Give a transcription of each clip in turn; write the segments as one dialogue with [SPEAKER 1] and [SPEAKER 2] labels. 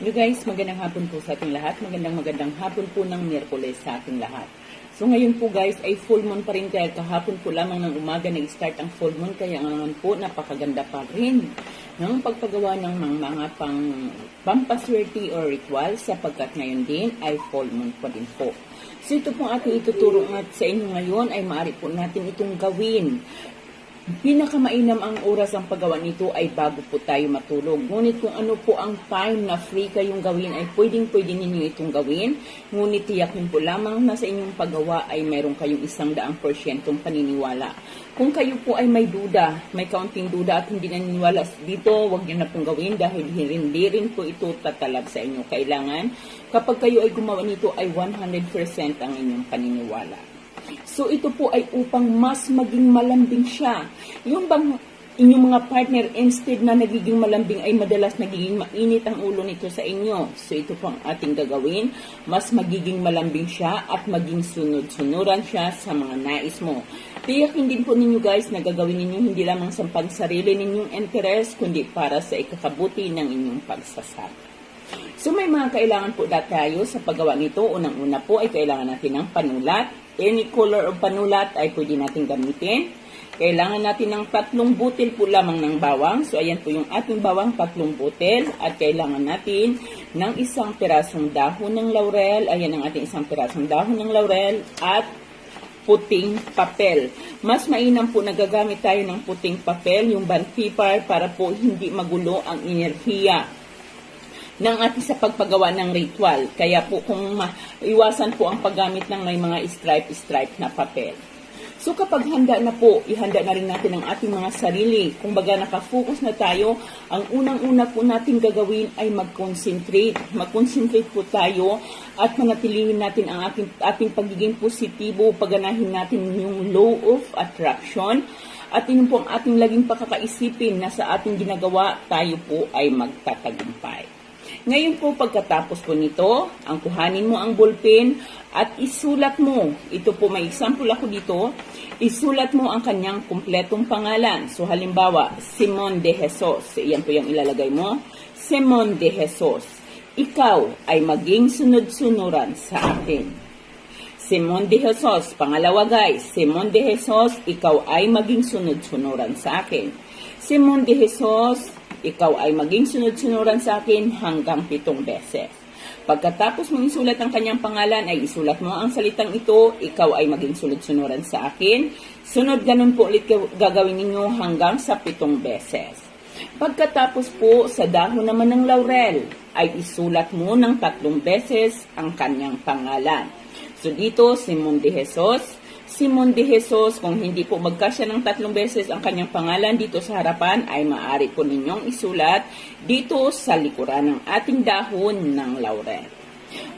[SPEAKER 1] You guys, magandang hapon po sa ating lahat. Magandang hapon po ng Miyerkules sa ating lahat. So ngayon po guys ay full moon pa rin dahil kahapon po lamang ng umaga nag-start ang full moon. Kaya ngayon po napakaganda pa rin ng pagpagawa ng mga pampaswerte or ritual sapagkat ngayon din ay full moon pa din po. So ito pong ating ituturo at sa inyo ngayon ay maaari po natin itong gawin. Pinakamainam ang oras ang paggawa nito ay bago po tayo matulog. Ngunit kung ano po ang time na free kayong gawin ay pwedeng ninyo itong gawin. Ngunit tiyakin po lamang na sa inyong paggawa ay meron kayong 100% paniniwala. Kung kayo po ay may duda, may kaunting duda at hindi naniniwala dito, huwag nyo na pong gawin dahil hindi rin po ito tatalab sa inyo. Kailangan kapag kayo ay gumawa nito ay 100% ang inyong paniniwala. So ito po ay upang mas maging malambing siya. Yung bang inyong mga partner instead na nagiging malambing ay madalas nagiging mainit ang ulo nito sa inyo. So ito po ang ating gagawin. Mas magiging malambing siya at maging sunod-sunuran siya sa mga nais mo. Tiyakin din po ninyo guys na gagawin ninyo hindi lamang sa pansarili ninyong interest kundi para sa ikakabuti ng inyong pagsasaka. So may mga kailangan po tayo sa paggawa nito. Unang-una po ay kailangan natin ng panulat. Any color of panulat ay pwede natin gamitin. Kailangan natin ng 3 butil po lamang ng bawang. So ayan po yung ating bawang, 3 butil. At kailangan natin ng 1 pirasong dahon ng laurel. Ayan ang ating 1 pirasong dahon ng laurel. At puting papel. Mas mainam po nagagamit tayo ng puting papel, yung bond paper, para po hindi magulo ang enerhiya ng ating sa pagpagawa ng ritual. Kaya po kung iwasan po ang paggamit ng may mga stripe na papel. So kapag handa na po, ihanda na rin natin ang ating mga sarili. Kung baga nakafocus na tayo, ang unang-una po natin gagawin ay mag-concentrate. Mag-concentrate po tayo at manatilihin natin ang ating pagiging positibo, paganahin natin yung law of attraction. At yun po ang ating laging pakakaisipin na sa ating ginagawa, tayo po ay magtatagumpay. Ngayon po pagkatapos po nito, ang kuhanin mo ang ballpen at isulat mo. Ito po may example ako dito. Isulat mo ang kanyang kumpletong pangalan. So halimbawa, Simon de Jesus. Iyan po yung ilalagay mo. Simon de Jesus. Ikaw ay maging sunod-sunuran sa akin. Simon de Jesus. Pangalawa guys, Simon de Jesus, ikaw ay maging sunod-sunuran sa akin. Simon de Jesus, ikaw ay maging sunod-sunuran sa akin hanggang 7 beses. Pagkatapos mong isulat ang kanyang pangalan, ay isulat mo ang salitang ito, ikaw ay maging sunod-sunuran sa akin. Sunod ganun po ulit gagawin ninyo hanggang sa 7 beses. Pagkatapos po, sa dahon naman ng laurel, ay isulat mo ng 3 beses ang kanyang pangalan. So dito, Simon de Jesus. Simon de Jesus, kung hindi po magkasya ng 3 beses ang kanyang pangalan dito sa harapan, ay maaari po ninyong isulat dito sa likuran ng ating dahon ng laurel.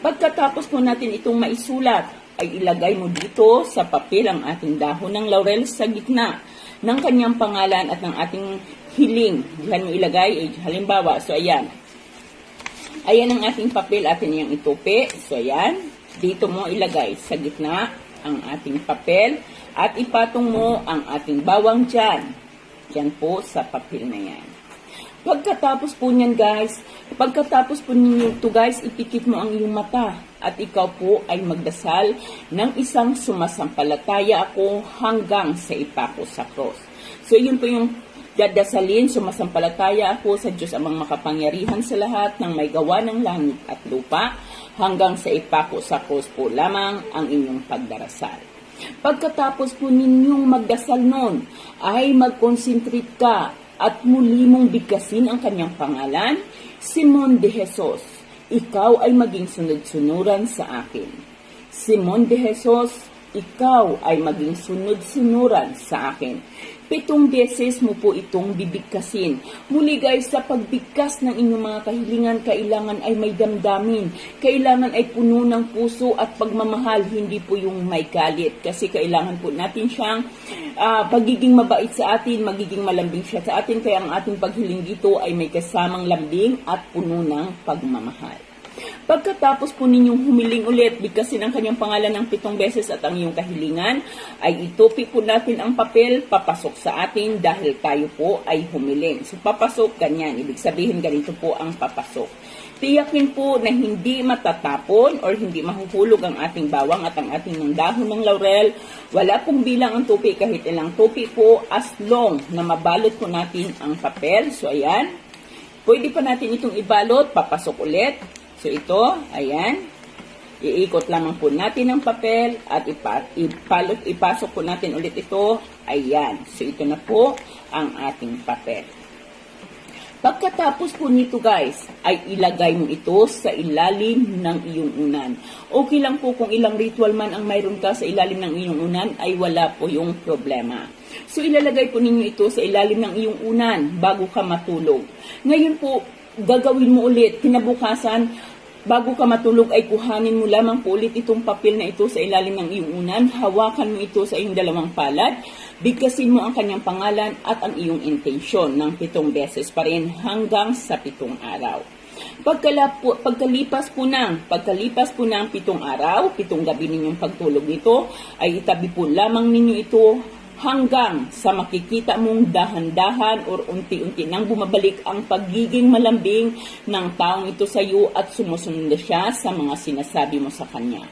[SPEAKER 1] Pagkatapos po natin itong maisulat, ay ilagay mo dito sa papel ang ating dahon ng laurel sa gitna ng kanyang pangalan at ng ating hiling. Diyan mo ilagay, halimbawa, so ayan. Ayan ang ating papel, atin niyang itupi. So ayan, dito mo ilagay sa gitna ang ating papel at ipatong mo ang ating bawang dyan. Yan po sa papel na yan. Pagkatapos po niyan guys, pagkatapos po ninyo ito guys, ipikit mo ang iyong mata at ikaw po ay magdasal ng isang sumasampalataya ako hanggang sa ipako sa cross. So yun po yung dadasalin, sumasampalataya ako sa Diyos amang makapangyarihan sa lahat ng may gawa ng langit at lupa, hanggang sa ipako sa krus po lamang ang inyong pagdarasal. Pagkatapos po ninyong magdasal nun, ay mag-concentrate ka at muli mong bigkasin ang kanyang pangalan, Simon de Jesus, ikaw ay maging sunod-sunuran sa akin. Simon de Jesus, ikaw ay maging sunod-sunuran sa akin. 7 beses mo po itong bibigkasin. Muli guys, sa pagbigkas ng inyong mga kahilingan, kailangan ay may damdamin. Kailangan ay puno ng puso at pagmamahal, hindi po yung may galit. Kasi kailangan po natin siyang pagiging mabait sa atin, magiging malambing siya sa atin. Kaya ang ating paghiling dito ay may kasamang lambing at puno ng pagmamahal. Pagkatapos po ninyong humiling ulit, bigkasin ang kanyang pangalan ng 7 beses at ang iyong kahilingan, ay itupi po natin ang papel papasok sa atin dahil tayo po ay humiling. So papasok, ganyan. Ibig sabihin ganito po ang papasok. Tiyakin po na hindi matatapon or hindi mahuhulog ang ating bawang at ang ating ng dahon ng laurel. Wala pong bilang ang tupi, kahit ilang tupi po, as long na mabalot po natin ang papel. So ayan, pwede pa natin itong ibalot, papasok ulit. So ito, ayan, iikot lamang po natin ang papel at ipasok po natin ulit ito. Ayan, so ito na po ang ating papel. Pagkatapos po nito guys, ay ilagay mo ito sa ilalim ng iyong unan. Okay lang po kung ilang ritual man ang mayroon ka sa ilalim ng iyong unan, ay wala po yung problema. So ilalagay po ninyo ito sa ilalim ng iyong unan bago ka matulog. Ngayon po, gagawin mo ulit, kinabukasan, bago ka matulog ay kuhanin mo lamang po ulit itong papel na ito sa ilalim ng iyong unan, hawakan mo ito sa iyong dalawang palad, bigkasin mo ang kanyang pangalan at ang iyong intensyon ng 7 beses pa rin hanggang sa 7 araw. Pagkalipas po ng 7 araw, 7 gabi ninyong pagtulog nito, ay itabi po lamang ninyo ito hanggang sa makikita mong dahan-dahan or unti-unti nang bumabalik ang pagiging malambing ng taong ito sa iyo at sumusunod na siya sa mga sinasabi mo sa kanya.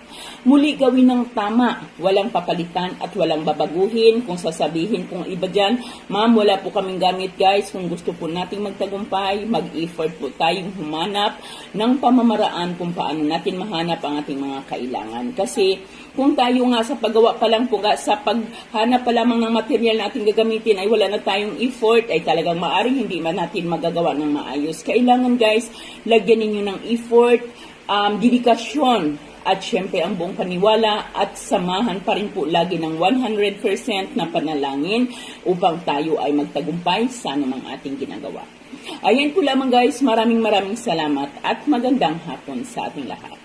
[SPEAKER 1] Muli gawin ng tama, walang papalitan at walang babaguhin. Kung sasabihin kung iba dyan, ma'am, wala po kaming gamit guys. Kung gusto po nating magtagumpay, mag-effort po tayong humanap ng pamamaraan kung paano natin mahanap ang ating mga kailangan. Kasi kung tayo nga sa paggawa pa lang po, sa paghanap pa lamang ng material na ating gagamitin ay wala na tayong effort, ay talagang maaring hindi man natin magagawa ng maayos. Kailangan guys, lagyan ninyo ng effort, dedikasyon, at syempre ang buong paniwala at samahan pa rin po lagi ng 100% na panalangin upang tayo ay magtagumpay sa anumang ating ginagawa. Ayan po lamang guys, maraming salamat at magandang hapon sa ating lahat.